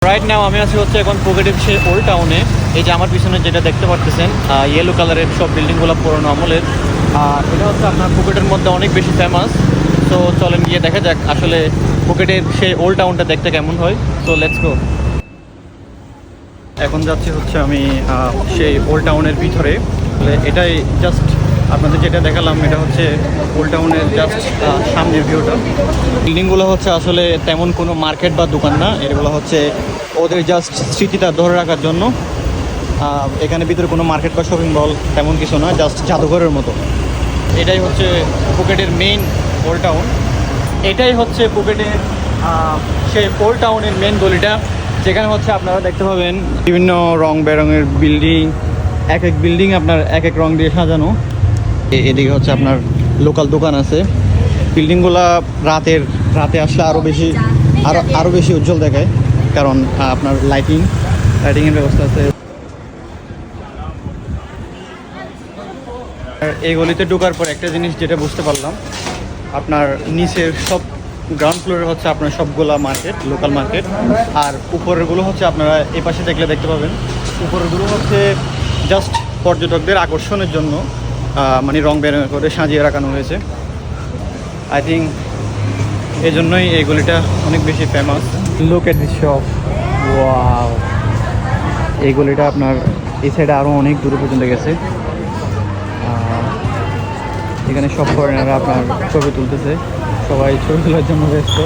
Right now আমি আছি হচ্ছে এখন ফুকেটের সেই ওল্ড টাউনে। এই যে আমার পিছনে যেটা দেখতে পাচ্ছেন ইয়েলো কালারের সব বিল্ডিংগুলো পুরোনো আমলের। এটা হচ্ছে আপনার ফুকেটের মধ্যে অনেক বেশি ফেমাস। তো চলেন গিয়ে দেখা যাক আসলে ফুকেটের সেই ওল্ড টাউনটা দেখতে কেমন হয়। So let's go. এখন যাচ্ছি হচ্ছে আমি সেই ওল্ড টাউনের ভিতরে। এটাই জাস্ট আপনাদের যেটা দেখালাম এটা হচ্ছে ওল্ড টাউনের জাস্ট সামনের ভিউটা। বিল্ডিংগুলো হচ্ছে আসলে তেমন কোনো মার্কেট বা দোকান না, এগুলো হচ্ছে ওদের জাস্ট স্মৃতিটা ধরে রাখার জন্য। এখানে ভিতরে কোনো মার্কেট বা শপিং মল তেমন কিছু না, জাস্ট জাদুঘরের মতো। এটাই হচ্ছে ফুকেটের মেইন ওল্ড টাউন। এটাই হচ্ছে ফুকেটের সেই ওল্ড টাউনের মেইন গলিটা, যেখানে হচ্ছে আপনারা দেখতে পাবেন বিভিন্ন রং বেরঙের বিল্ডিং। এক এক বিল্ডিং আপনার এক এক রং দিয়ে সাজানো। এদিকে হচ্ছে আপনার লোকাল দোকান আছে। বিল্ডিংগুলা রাতে আসলে আরও বেশি উজ্জ্বল দেখায়, কারণ আপনার লাইটিংয়ের ব্যবস্থা আছে। আর এই গলিতে ঢোকার পর একটা জিনিস যেটা বুঝতে পারলাম, আপনার নিচের সব গ্রাউন্ড ফ্লোরে হচ্ছে আপনার সবগুলা মার্কেট, লোকাল মার্কেট। আর উপরেরগুলো হচ্ছে আপনারা এই পাশে দেখতে পাবেন, উপরেরগুলো হচ্ছে জাস্ট পর্যটকদের আকর্ষণের জন্য মানে রং বেরঙ করে সাজিয়ে রাখানো হয়েছে। আই থিঙ্ক এই জন্যই এই গলিটা অনেক বেশি famous. Look at this shop, wow! এই গলিটা আপনার এই সাইডে আরও অনেক দূরে পর্যন্ত গেছে। এখানে সব ফরেনাররা আপনার ছবি তুলতেছে, সবাই ছবি তোলার জন্য ব্যস্ত।